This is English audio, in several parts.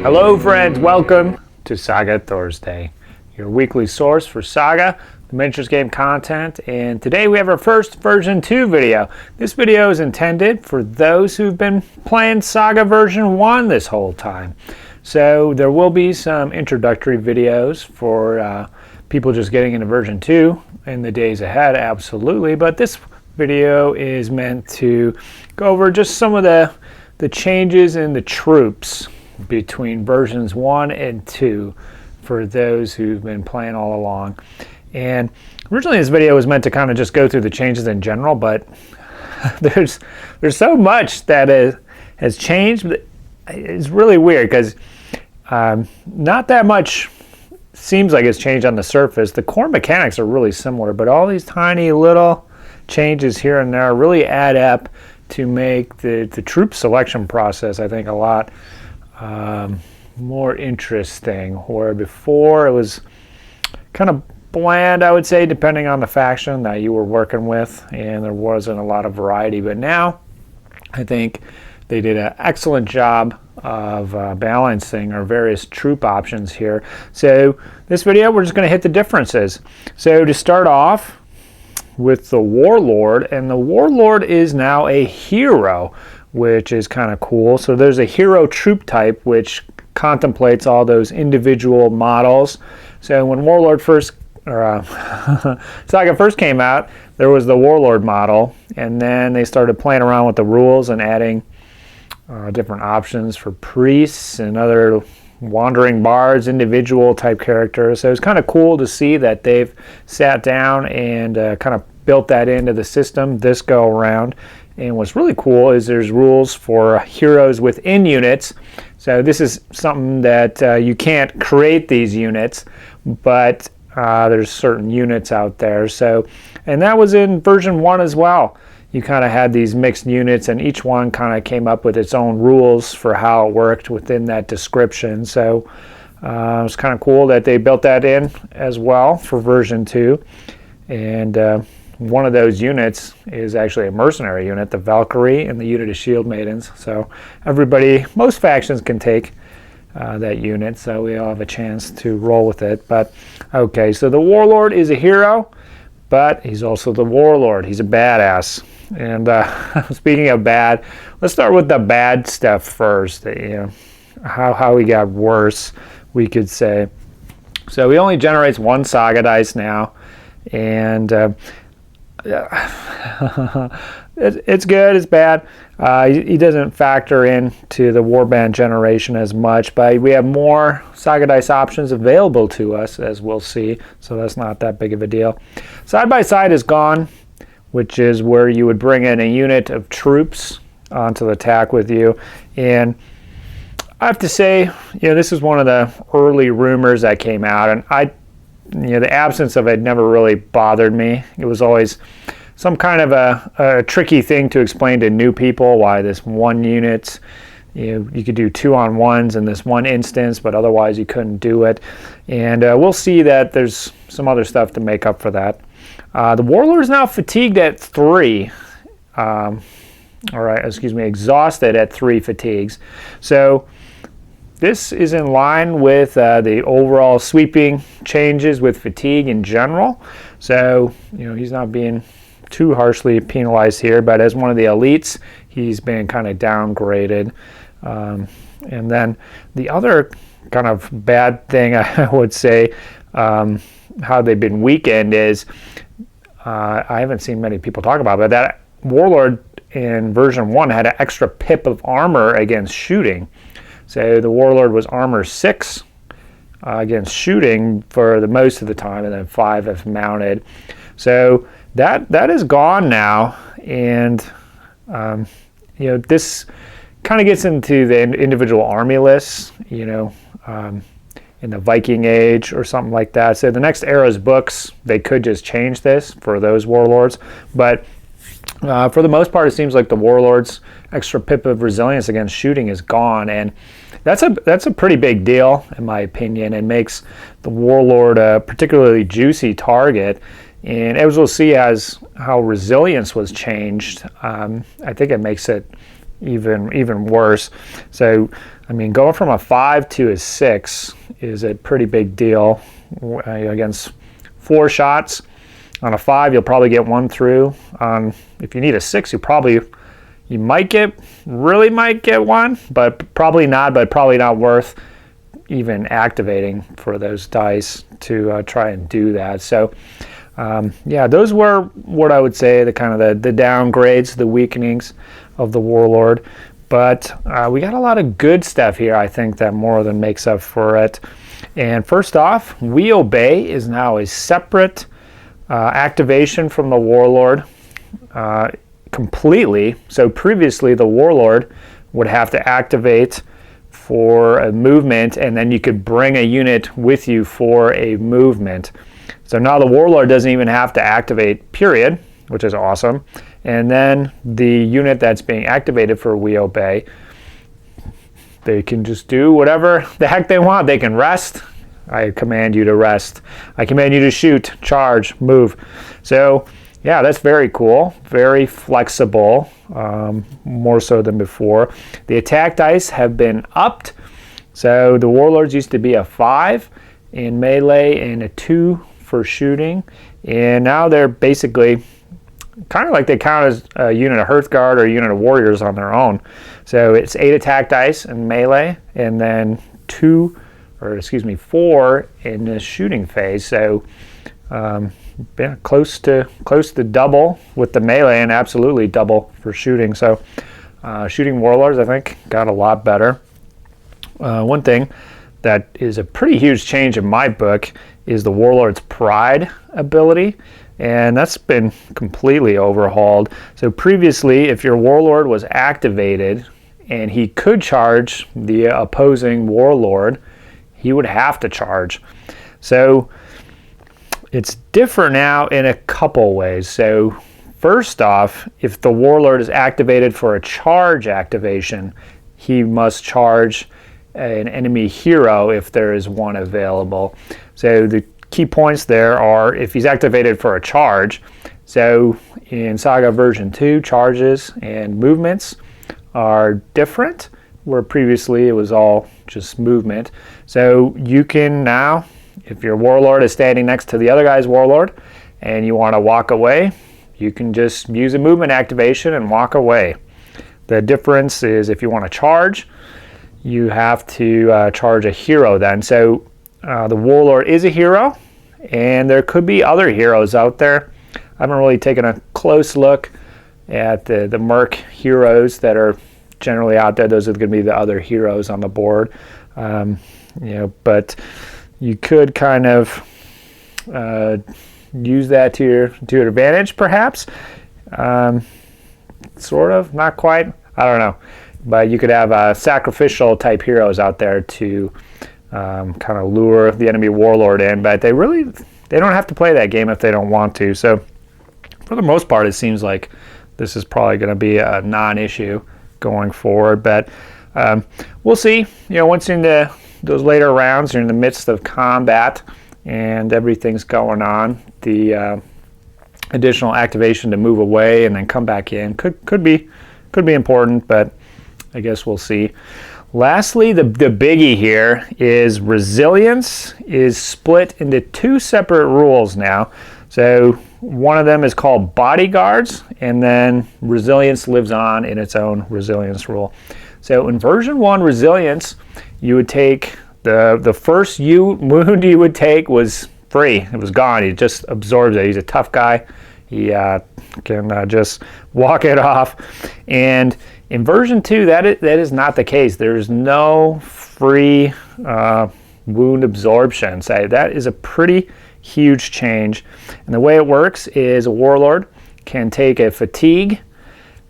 Hello friends, welcome to Saga Thursday, your weekly source for Saga, the miniatures game content, and today we have our first version 2 video. This video is intended for those who've been playing Saga version 1 this whole time. So there will be some introductory videos for people just getting into version 2 in the days ahead, absolutely, but this video is meant to go over just some of the changes in the troops between versions 1 and 2 for those who've been playing all along. And originally this video was meant to kind of just go through the changes in general, but there's so much that has changed. It's really weird because not that much seems like it's changed on the surface. The core mechanics are really similar, but all these tiny little changes here and there really add up to make the troop selection process, I think, a lot more interesting, where before it was kind of bland, I would say, depending on the faction that you were working with, and there wasn't a lot of variety. But now I think they did an excellent job of balancing our various troop options here. So this video, we're just going to hit the differences. So to start off with the Warlord, and the Warlord is now a hero, which is kind of cool. So there's a hero troop type which contemplates all those individual models. So when Warlord first, or Saga first came out, there was the Warlord model, and then they started playing around with the rules and adding different options for priests and other wandering bards, individual type characters. So it's kind of cool to see that they've sat down and kind of built that into the system this go around. And what's really cool is there's rules for heroes within units. So this is something that you can't create these units, but there's certain units out there. So, and that was in version 1 as well. You kind of had these mixed units, and each one kind of came up with its own rules for how it worked within that description. So it's kind of cool that they built that in as well for version 2. And one of those units is actually a mercenary unit, the Valkyrie, and the unit of Shield Maidens. So everybody, most factions can take that unit, so we all have a chance to roll with it. But okay, so the Warlord is a hero, but he's also the Warlord. He's a badass. And speaking of bad, let's start with the bad stuff first. You know, how he got worse, we could say. So he only generates 1 Saga dice now, and it's good, it's bad. He doesn't factor into the Warband generation as much, but we have more Saga dice options available to us, as we'll see, so that's not that big of a deal. Side by side is gone, which is where you would bring in a unit of troops onto the attack with you. And I have to say, you know, this is one of the early rumors that came out, and the absence of it never really bothered me. It was always some kind of a tricky thing to explain to new people why this one unit, you could do 2-on-1s in this one instance, but otherwise you couldn't do it. And we'll see that there's some other stuff to make up for that. The Warlord is now fatigued at 3. Exhausted at 3 fatigues. So this is in line with the overall sweeping changes with fatigue in general. So, you know, he's not being too harshly penalized here, but as one of the elites, he's been kind of downgraded. And then the other kind of bad thing I would say, how they've been weakened is, I haven't seen many people talk about it, but that Warlord in version 1 had an extra pip of armor against shooting. So the Warlord was armor 6 against shooting for the most of the time, and then 5 if mounted. So that is gone now, and you know, this kind of gets into the individual army lists, you know, in the Viking Age or something like that. So the next era's books, they could just change this for those Warlords, but for the most part, it seems like the Warlord's extra pip of resilience against shooting is gone, and that's a pretty big deal in my opinion, and makes the Warlord a particularly juicy target. And as we'll see, as how resilience was changed, I think it makes it even worse. So, I mean, going from a 5 to a 6 is a pretty big deal against 4 shots. On a 5, you'll probably get 1 through. If you need a 6, you might get 1, but probably not. But probably not worth even activating for those dice to try and do that. So, yeah, those were what I would say the kind of the downgrades, the weakenings of the Warlord. But we got a lot of good stuff here, I think, that more than makes up for it. And first off, We Obey is now a separate activation from the Warlord completely. So previously, the Warlord would have to activate for a movement, and then you could bring a unit with you for a movement. So now the Warlord doesn't even have to activate, period, which is awesome. And then the unit that's being activated for We Obey, they can just do whatever the heck they want. They can rest. I command you to rest. I command you to shoot, charge, move. So yeah, that's very cool. Very flexible, more so than before. The attack dice have been upped. So the Warlords used to be a 5 in melee and a 2 for shooting. And now they're basically kind of like they count as a unit of Hearthguard or a unit of Warriors on their own. So it's 8 attack dice in melee and then 4 in the shooting phase. So yeah, close to double with the melee and absolutely double for shooting. So shooting Warlords, I think, got a lot better. One thing that is a pretty huge change in my book is the Warlord's Pride ability, and that's been completely overhauled. So previously, if your Warlord was activated and he could charge the opposing Warlord, he would have to charge. So it's different now in a couple ways. So first off, if the Warlord is activated for a charge activation, he must charge an enemy hero if there is one available. So the key points there are if he's activated for a charge. So in Saga version 2, charges and movements are different, where previously it was all just movement. So you can now, if your Warlord is standing next to the other guy's Warlord and you want to walk away, you can just use a movement activation and walk away. The difference is if you want to charge, you have to charge a hero then. So the Warlord is a hero, and there could be other heroes out there. I haven't really taken a close look at the Merc heroes that are generally out there. Those are going to be the other heroes on the board. But you could kind of use that to your advantage, perhaps. Sort of, not quite. I don't know. But you could have sacrificial type heroes out there to kind of lure the enemy Warlord in. But they don't have to play that game if they don't want to. So for the most part, it seems like this is probably going to be a non-issue going forward. But we'll see. Once into those later rounds, you're in the midst of combat and everything's going on. The additional activation to move away and then come back in could be important, but I guess we'll see. Lastly, the biggie here is resilience is split into 2 separate rules now. So one of them is called bodyguards, and then resilience lives on in its own resilience rule. So in version 1 resilience, you would take the first wound you would take was free. It was gone. He just absorbs it. He's a tough guy. He can just walk it off. And in version 2, that is not the case. There's no free wound absorption. So that is a pretty huge change. And the way it works is a Warlord can take a fatigue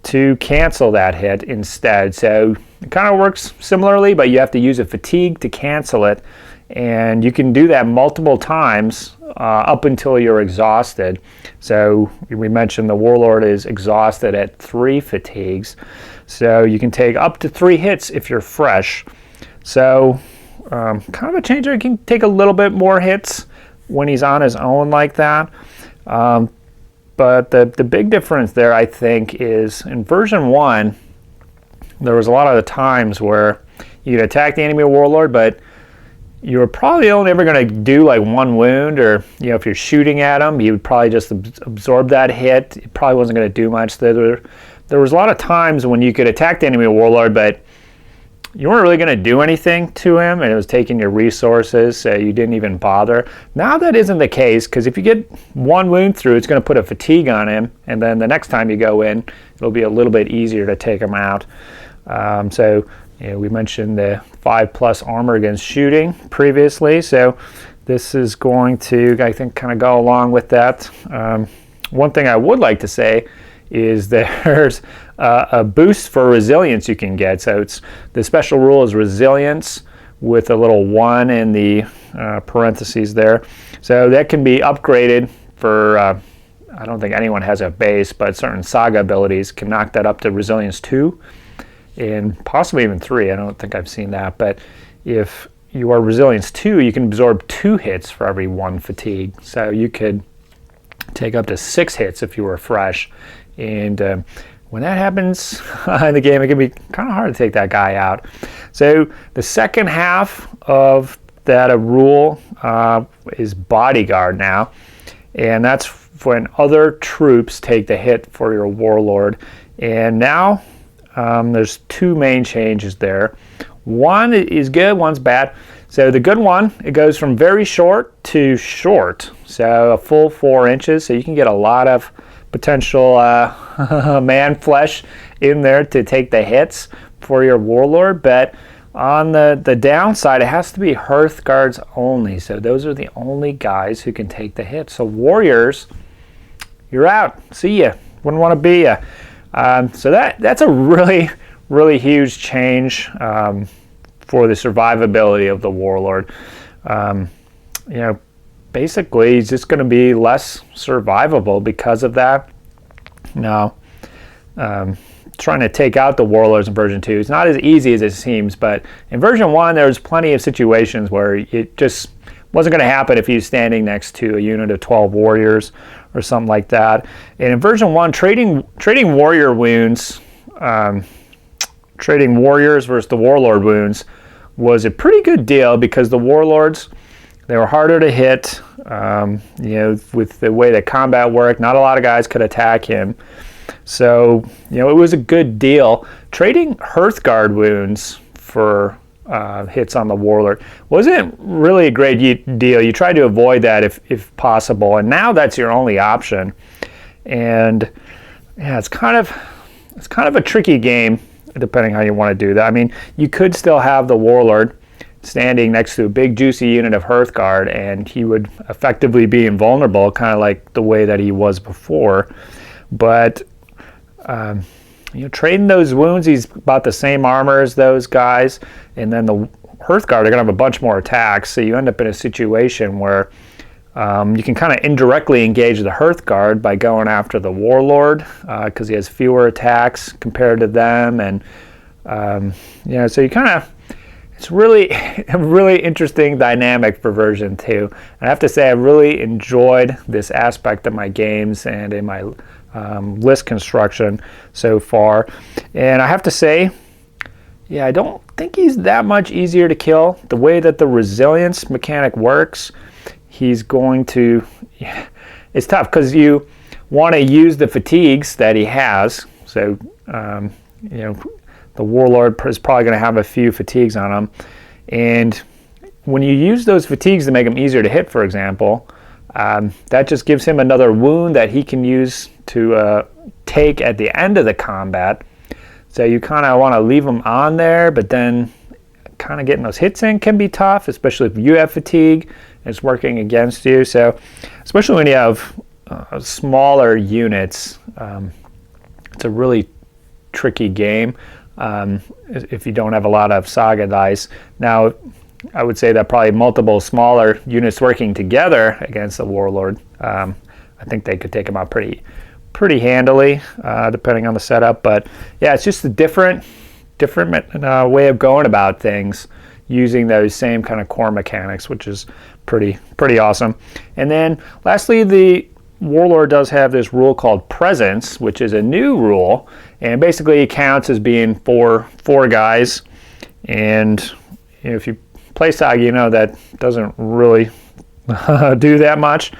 to cancel that hit instead. So it kind of works similarly, but you have to use a fatigue to cancel it. And you can do that multiple times up until you're exhausted. So we mentioned the Warlord is exhausted at 3 fatigues. So you can take up to 3 hits if you're fresh. So kind of a changer. He can take a little bit more hits when he's on his own like that. But the big difference there, I think, is in version 1, there was a lot of the times where you could attack the enemy Warlord, but you were probably only ever going to do like 1 wound, or if you're shooting at him, you would probably just absorb that hit. It probably wasn't going to do much. There was a lot of times when you could attack the enemy Warlord, but you weren't really going to do anything to him, and it was taking your resources, so you didn't even bother. Now that isn't the case, because if you get 1 wound through, it's going to put a fatigue on him, and then the next time you go in, it'll be a little bit easier to take him out. So we mentioned the 5+ armor against shooting previously, so this is going to, I think, kind of go along with that. One thing I would like to say is there's a boost for resilience you can get. So the special rule is resilience with a little 1 in the parentheses there. So that can be upgraded for, I don't think anyone has a base, but certain saga abilities can knock that up to resilience 2 and possibly even 3. I don't think I've seen that. But if you are resilience 2, you can absorb 2 hits for every 1 fatigue. So you could take up to 6 hits if you were fresh. And when that happens in the game, it can be kind of hard to take that guy out. So the second half of that rule is Bodyguard now. And that's when other troops take the hit for your Warlord. And now there's 2 main changes there. One is good, one's bad. So the good one, it goes from very short to short. So a full 4 inches. So you can get a lot of potential man flesh in there to take the hits for your Warlord, but on the downside, it has to be Hearthguards only. So those are the only guys who can take the hits. So Warriors, you're out. See ya. Wouldn't want to be ya. So that's a really, really huge change for the survivability of the Warlord. Basically, he's just going to be less survivable because of that. Now, trying to take out the Warlords in version 2 is not as easy as it seems, but in version 1, there was plenty of situations where it just wasn't going to happen if he was standing next to a unit of 12 warriors or something like that. And in version 1, trading warrior wounds, trading warriors versus the Warlord wounds was a pretty good deal, because the Warlords, they were harder to hit. With the way that combat worked, not a lot of guys could attack him. So, it was a good deal. Trading Hearthguard wounds for hits on the Warlord wasn't really a great deal. You tried to avoid that if possible, and now that's your only option. And yeah, it's kind of a tricky game, depending how you want to do that. I mean, you could still have the Warlord standing next to a big juicy unit of Hearthguard, and he would effectively be invulnerable, kind of like the way that he was before. But trading those wounds, he's about the same armor as those guys, and then the Hearthguard are going to have a bunch more attacks, so you end up in a situation where you can kind of indirectly engage the Hearthguard by going after the Warlord, because he has fewer attacks compared to them, and so you kind of, it's really a really interesting dynamic for version 2. And I have to say, I really enjoyed this aspect of my games and in my list construction so far. And I have to say, I don't think he's that much easier to kill. The way that the resilience mechanic works, he's going to, it's tough because you want to use the fatigues that he has. So, the Warlord is probably going to have a few fatigues on him. And when you use those fatigues to make him easier to hit, for example, that just gives him another wound that he can use to take at the end of the combat. So you kind of want to leave him on there, but then kind of getting those hits in can be tough, especially if you have fatigue and it's working against you. So especially when you have smaller units, it's a really tricky game. If you don't have a lot of saga dice. Now, I would say that probably multiple smaller units working together against the Warlord, I think they could take him out pretty handily, depending on the setup. But yeah, it's just a different way of going about things, using those same kind of core mechanics, which is pretty awesome. And then lastly, the Warlord does have this rule called Presence, which is a new rule, and basically it counts as being four guys. And if you play Saga, you know that doesn't really do that much.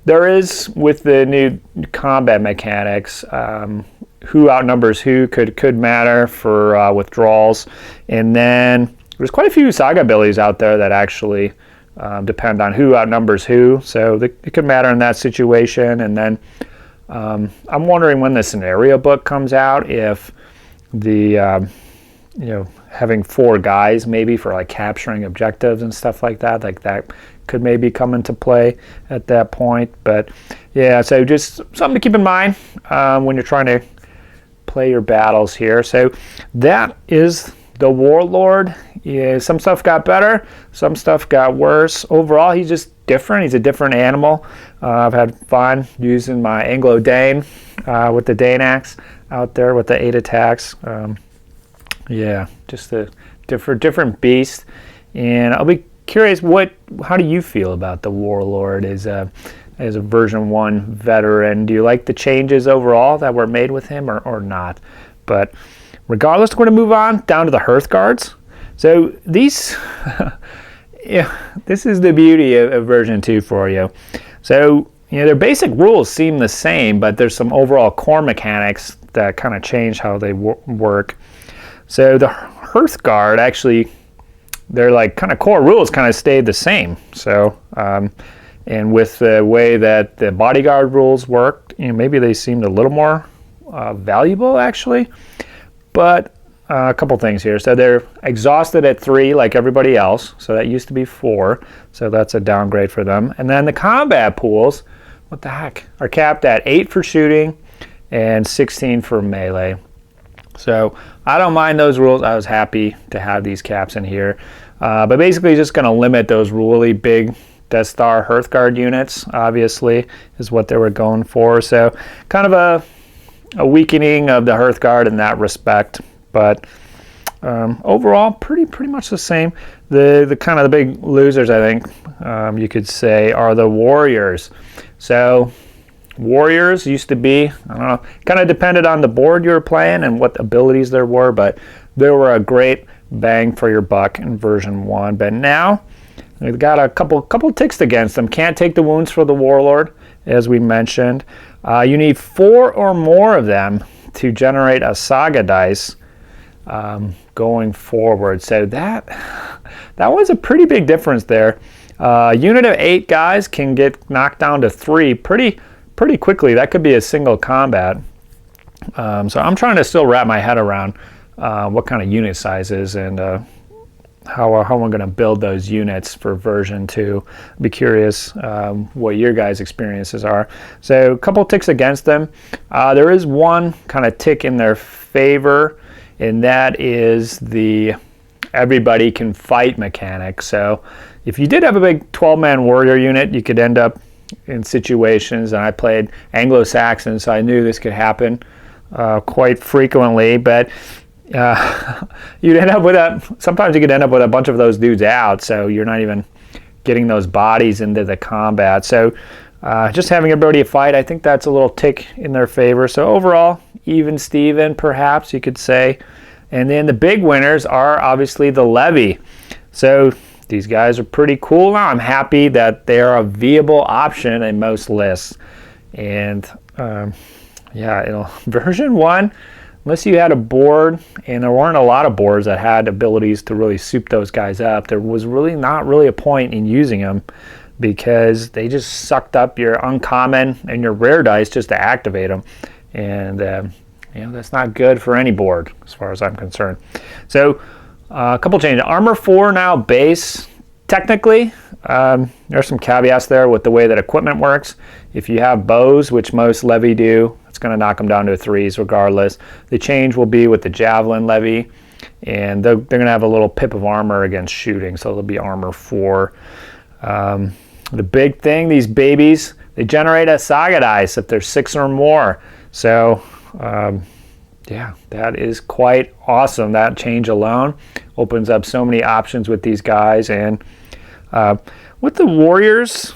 There is, with the new combat mechanics, who outnumbers who could matter for withdrawals. And then there's quite a few Saga abilities out there that actually depend on who outnumbers who, so it could matter in that situation. And then I'm wondering when the scenario book comes out, if the having 4 guys maybe for like capturing objectives and stuff like that could maybe come into play at that point. But yeah, so just something to keep in mind when you're trying to play your battles here. So that is the Warlord. Yeah, some stuff got better, some stuff got worse. Overall, he's just different. He's a different animal. I've had fun using my Anglo-Dane with the Dane axe out there with the 8 attacks. Yeah, just a different beast. And I'll be curious, how do you feel about the Warlord as a version 1 veteran? Do you like the changes overall that were made with him or not? But regardless, we're going to move on down to the Hearthguards. So these, yeah, this is the beauty of version 2 for you. So their basic rules seem the same, but there's some overall core mechanics that kind of change how they work. So the Hearthguard, actually, their like kind of core rules kind of stayed the same. So and with the way that the bodyguard rules worked, maybe they seemed a little more valuable actually. But a couple things here. So they're exhausted at 3 like everybody else. So that used to be 4. So that's a downgrade for them. And then the combat pools, what the heck, are capped at 8 for shooting and 16 for melee. So I don't mind those rules. I was happy to have these caps in here. But basically just going to limit those really big Death Star Hearthguard units, obviously, is what they were going for. So kind of a weakening of the Hearthguard in that respect. But overall, pretty much the same. The kind of the big losers, I think, you could say, are the Warriors. So Warriors used to be, I don't know, kind of depended on the board you were playing and what abilities there were, but they were a great bang for your buck in version 1. But now we've got a couple ticks against them. Can't take the wounds for the Warlord, as we mentioned. You need 4 or more of them to generate a Saga dice going forward. So that was a pretty big difference there. A unit of 8 guys can get knocked down to 3 pretty quickly. That could be a single combat. So I'm trying to still wrap my head around what kind of unit sizes and how I'm going to build those units for version 2. Be curious what your guys' experiences are. So a couple ticks against them. There is one kind of tick in their favor, and that is the everybody can fight mechanic. So if you did have a big 12-man warrior unit, you could end up in situations, and I played Anglo-Saxon, so I knew this could happen quite frequently, but you'd end up sometimes you could end up with a bunch of those dudes out, so you're not even getting those bodies into the combat. So just having everybody fight, I think that's a little tick in their favor. So overall, even Steven, perhaps you could say. And then the big winners are obviously the Levy. So these guys are pretty cool now. I'm happy that they're a viable option in most lists. And yeah, version 1, unless you had a board, and there weren't a lot of boards that had abilities to really soup those guys up, there was really not really a point in using them, because they just sucked up your uncommon and your rare dice just to activate them. And that's not good for any board as far as I'm concerned. So a couple changes. Armor 4 now base. Technically, there's some caveats there with the way that equipment works. If you have bows, which most Levy do, it's going to knock them down to 3s regardless. The change will be with the Javelin Levy, and they're going to have a little pip of armor against shooting, so they'll be armor 4. The big thing, these babies, they generate a Saga dice if there's 6 or more. So yeah, that is quite awesome. That change alone opens up so many options with these guys. And with the Warriors,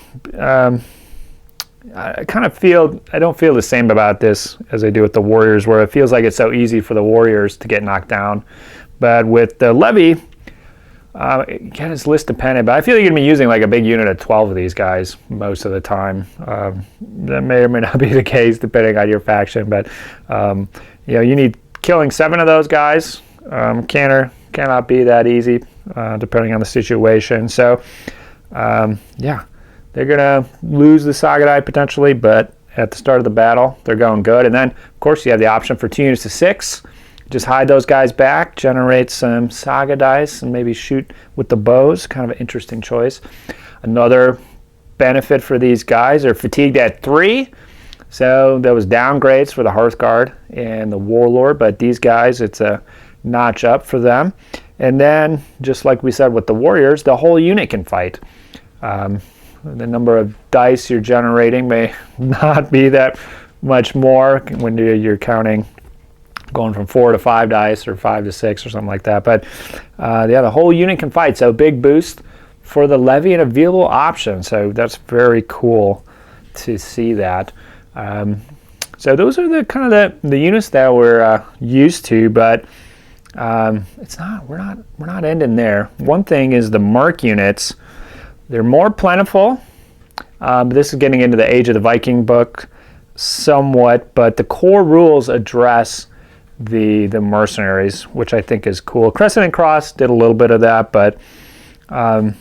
I don't feel the same about this as I do with the Warriors, where it feels like it's so easy for the Warriors to get knocked down. But with the Levy, again, it's list dependent, but I feel like you're going to be using like a big unit of 12 of these guys most of the time. That may or may not be the case depending on your faction, but you need killing 7 of those guys. Cannot be that easy depending on the situation. So they're going to lose the Saga die potentially, but at the start of the battle, they're going good. And then, of course, you have the option for 2 units to 6. Just hide those guys back, generate some Saga dice, and maybe shoot with the bows. Kind of an interesting choice. Another benefit for these guys are fatigued at 3. So there was downgrades for the Hearthguard and the Warlord, but these guys, it's a notch up for them. And then, just like we said with the Warriors, the whole unit can fight. The number of dice you're generating may not be that much more when you're counting going from 4 to 5 dice or 5 to 6 or something like that. But the whole unit can fight. So big boost for the Levy and a viewable option. So that's very cool to see that. So those are the kind of the units that we're used to, but we're not ending there. One thing is the Merc units. They're more plentiful. But this is getting into the Age of the Viking book somewhat, but the core rules address the mercenaries, which I think is cool. Crescent and Cross did a little bit of that, but the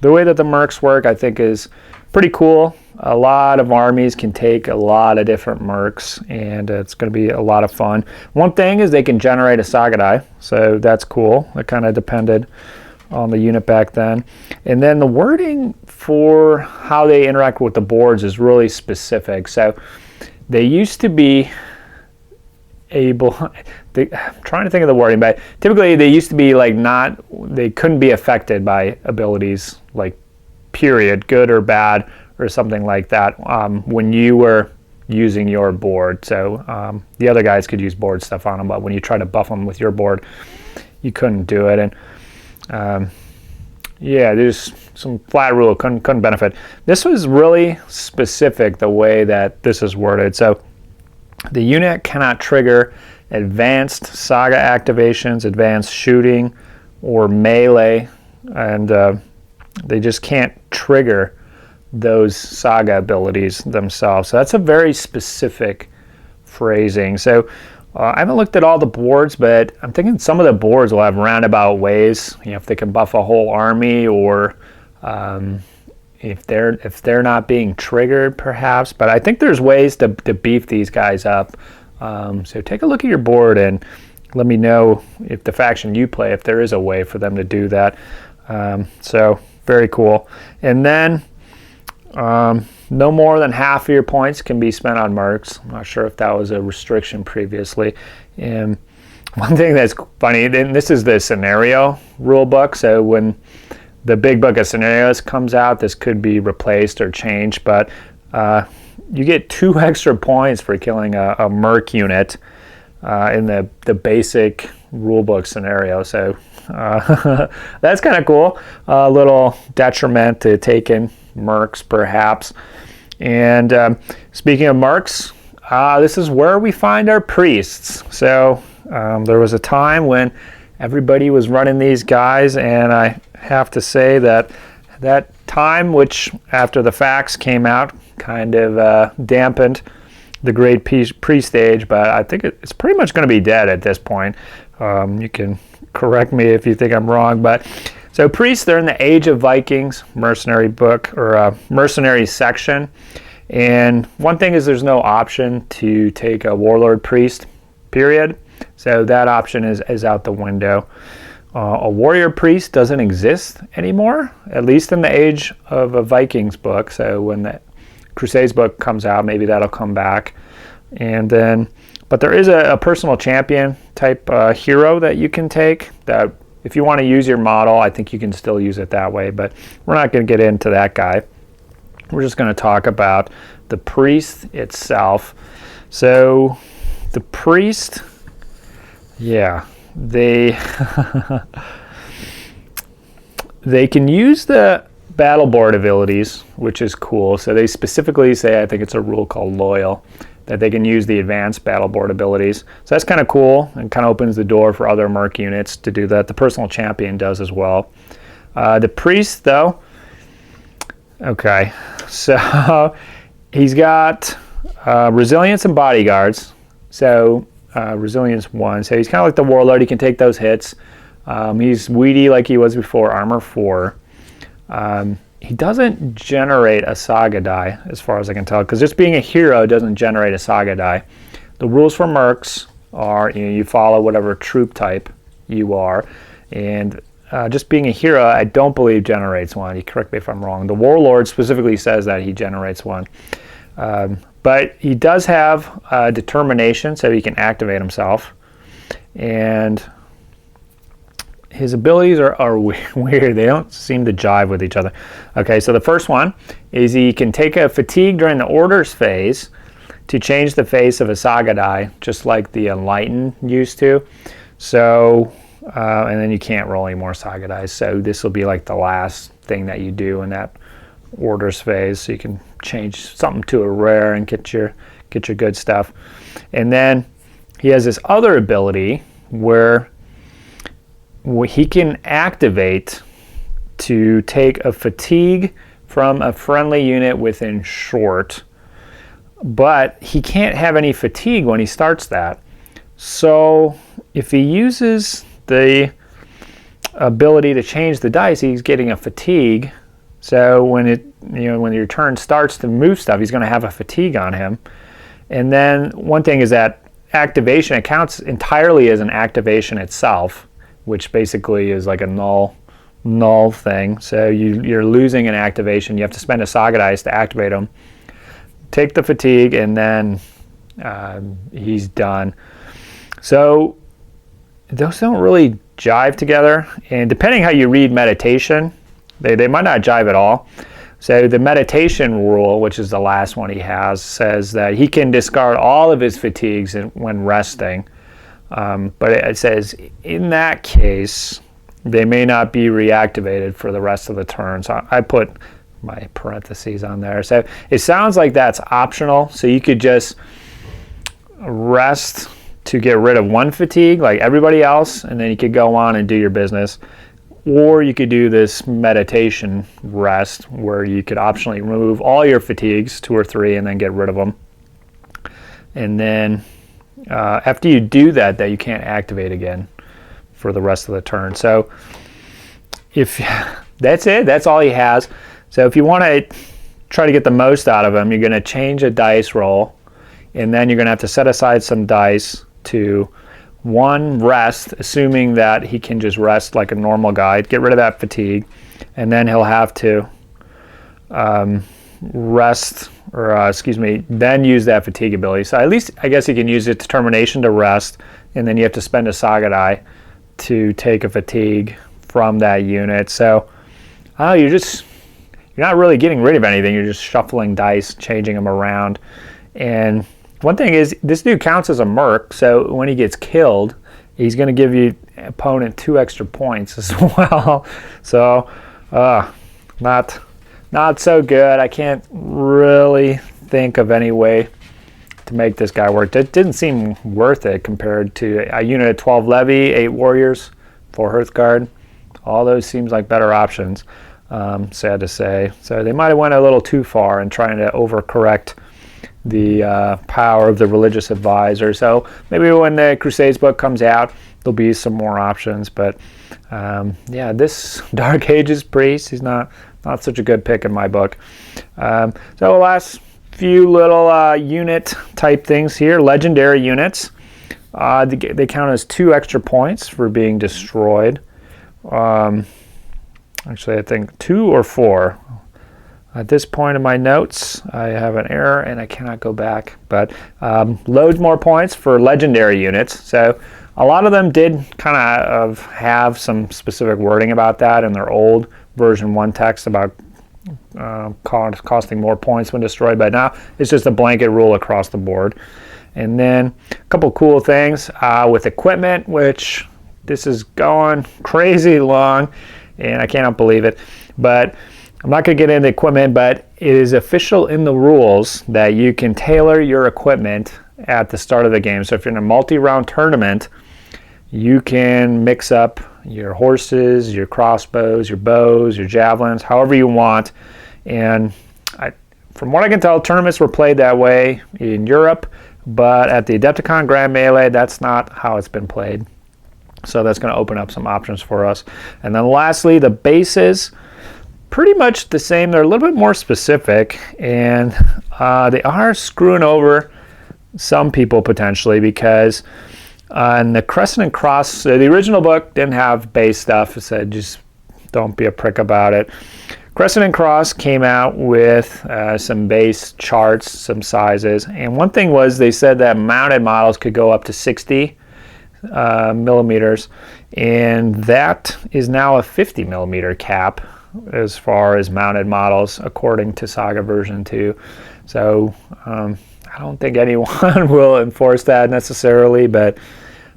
way that the mercs work, I think, is pretty cool. A lot of armies can take a lot of different mercs, and it's going to be a lot of fun. One thing is they can generate a Saga die, so that's cool. It kind of depended on the unit back then. And then the wording for how they interact with the boards is really specific. So they used to be able, I'm trying to think of the wording, but typically they used to be like they couldn't be affected by abilities like period, good or bad or something like that when you were using your board. So the other guys could use board stuff on them, but when you try to buff them with your board, you couldn't do it. And there's some flat rule couldn't benefit. This was really specific the way that this is worded. So the unit cannot trigger advanced Saga activations, advanced shooting, or melee, and they just can't trigger those Saga abilities themselves. So that's a very specific phrasing. So I haven't looked at all the boards, but I'm thinking some of the boards will have roundabout ways. If they can buff a whole army, or if they're not being triggered, perhaps. But I think there's ways to beef these guys up. So take a look at your board and let me know if the faction you play, if there is a way for them to do that. So very cool. And then no more than half of your points can be spent on mercs. I'm not sure if that was a restriction previously. And one thing that's funny, and this is the scenario rule book, so when the big book of scenarios comes out, this could be replaced or changed, but you get 2 extra points for killing a merc unit in the basic rulebook scenario. So that's kind of cool. A little detriment to taking mercs, perhaps. And speaking of mercs, this is where we find our priests. So there was a time when everybody was running these guys, and I have to say that time, which after the facts came out, kind of dampened the great priest age, but I think it's pretty much going to be dead at this point. You can correct me if you think I'm wrong, but so priests, they're in the Age of Vikings mercenary book, or mercenary section. And one thing is there's no option to take a warlord priest, period. So that option is out the window. A warrior priest doesn't exist anymore, at least in the Age of a Vikings book. So when the Crusades book comes out, maybe that'll come back. And then, but there is a personal champion type hero that you can take that if you want to use your model, I think you can still use it that way, but we're not going to get into that guy. We're just going to talk about the priest itself. So the priest, they they can use the battle board abilities, which is cool. So they specifically say, I think it's a rule called Loyal, that they can use the advanced battle board abilities. So that's kind of cool and kind of opens the door for other Merc units to do that. The personal champion does as well. The priest, though, okay, so he's got resilience and bodyguards. So resilience 1. So he's kind of like the warlord. He can take those hits. He's weedy like he was before, armor 4. He doesn't generate a saga die, as far as I can tell, because just being a hero doesn't generate a saga die. The rules for mercs are, you follow whatever troop type you are, and just being a hero, I don't believe generates one. You correct me if I'm wrong. The warlord specifically says that he generates one, but he does have determination, so he can activate himself, and his abilities are weird. They don't seem to jive with each other. Okay, so the first one is he can take a fatigue during the orders phase to change the face of a saga die, just like the Enlighten used to. So, and then you can't roll any more saga dies. So this will be like the last thing that you do in that orders phase. So you can change something to a rare and get your good stuff. And then he has this other ability where he can activate to take a fatigue from a friendly unit within short, but he can't have any fatigue when he starts that. So if he uses the ability to change the dice, he's getting a fatigue. So when your turn starts to move stuff, he's going to have a fatigue on him. And then one thing is that activation, it counts entirely as an activation itself, which basically is like a null thing. So you're losing an activation. You have to spend a saga dice to activate them. Take the fatigue, and then he's done. So those don't really jive together. And depending how you read meditation, they might not jive at all. So the meditation rule, which is the last one he has, says that he can discard all of his fatigues when resting. But it says in that case, they may not be reactivated for the rest of the turn. So I put my parentheses on there. So it sounds like that's optional. So you could just rest to get rid of one fatigue like everybody else, and then you could go on and do your business. Or you could do this meditation rest where you could optionally remove all your fatigues, 2 or 3, and then get rid of them. And then after you do that, you can't activate again for the rest of the turn. So if that's it, that's all he has. So if you want to try to get the most out of him, you're going to change a dice roll, and then you're going to have to set aside some dice to rest, assuming that he can just rest like a normal guy, get rid of that fatigue, and then he'll have to rest, or then use that fatigue ability. So at least I guess he can use a determination to rest, and then you have to spend a saga die to take a fatigue from that unit. So you're not really getting rid of anything. You're just shuffling dice, changing them around. And one thing is, this dude counts as a merc, so when he gets killed, he's going to give your opponent 2 extra points as well. So not so good. I can't really think of any way to make this guy work. It didn't seem worth it compared to a unit of 12 Levy, 8 warriors, 4 Hearthguard. All those seems like better options, sad to say. So they might have went a little too far in trying to overcorrect the power of the religious advisor. So maybe when the Crusades book comes out, there'll be some more options. But this Dark Ages priest, he's not such a good pick in my book. So the last few little unit type things here. Legendary units, they count as 2 extra points for being destroyed. Actually, I think 2 or 4. At this point in my notes, I have an error and I cannot go back. But loads more points for legendary units. So a lot of them did kind of have some specific wording about that in their old version 1 text about costing more points when destroyed. But now it's just a blanket rule across the board. And then a couple cool things with equipment, which this is going crazy long, and I cannot believe it. But I'm not going to get into equipment, but it is official in the rules that you can tailor your equipment at the start of the game. So if you're in a multi-round tournament, you can mix up your horses, your crossbows, your bows, your javelins, however you want. And from what I can tell, tournaments were played that way in Europe, but at the Adepticon Grand Melee, that's not how it's been played. So that's going to open up some options for us. And then lastly, the bases, pretty much the same. They're a little bit more specific, and they are screwing over some people potentially, because in the Crescent and Cross, the original book didn't have base stuff. It said just don't be a prick about it. Crescent and Cross came out with some base charts, some sizes, and one thing was they said that mounted models could go up to 60 millimeters, and that is now a 50 millimeter cap as far as mounted models, according to Saga version 2. So I don't think anyone will enforce that necessarily, but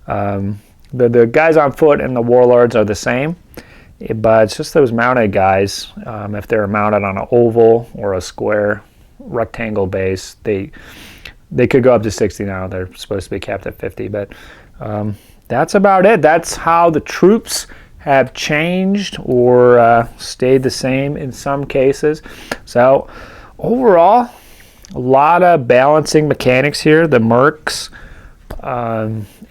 the guys on foot and the warlords are the same. But it's just those mounted guys, if they're mounted on an oval or a square rectangle base, they could go up to 60 now. They're supposed to be capped at 50, but that's about it. That's how the troops have changed or stayed the same in some cases. So overall, a lot of balancing mechanics here. The mercs,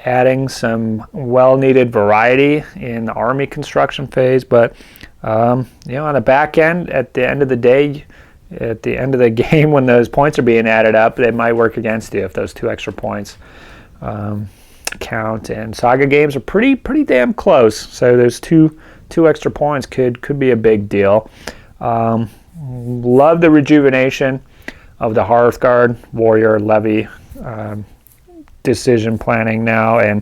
adding some well-needed variety in the army construction phase, but on the back end, at the end of the day, at the end of the game, when those points are being added up, they might work against you if those 2 extra points count. And Saga games are pretty damn close, so those two extra points could be a big deal. Love the rejuvenation of the Hearthguard warrior Levy decision planning now, and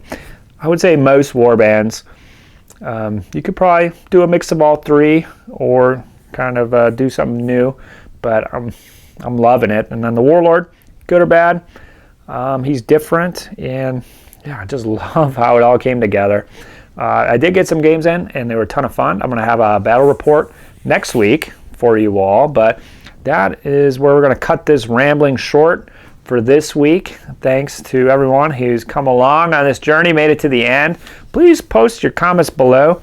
I would say most warbands, you could probably do a mix of all 3 or kind of do something new, but I'm loving it. And then the Warlord, good or bad, he's different, and yeah, I just love how it all came together. I did get some games in, and they were a ton of fun. I'm going to have a battle report next week for you all, but that is where we're going to cut this rambling short for this week. Thanks to everyone who's come along on this journey, made it to the end. Please post your comments below.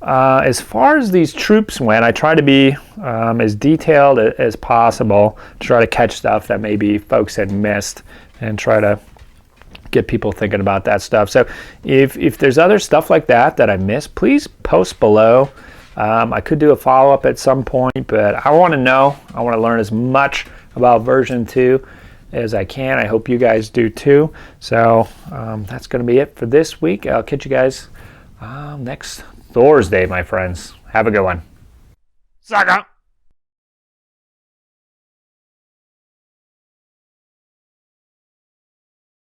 As far as these troops went, I try to be as detailed as possible to try to catch stuff that maybe folks had missed and try to get people thinking about that stuff. So if there's other stuff like that I missed, please post below. I could do a follow-up at some point, but I want to know. I want to learn as much about version 2 as I can. I hope you guys do too. So that's going to be it for this week. I'll catch you guys next Thursday, my friends. Have a good one. Saga!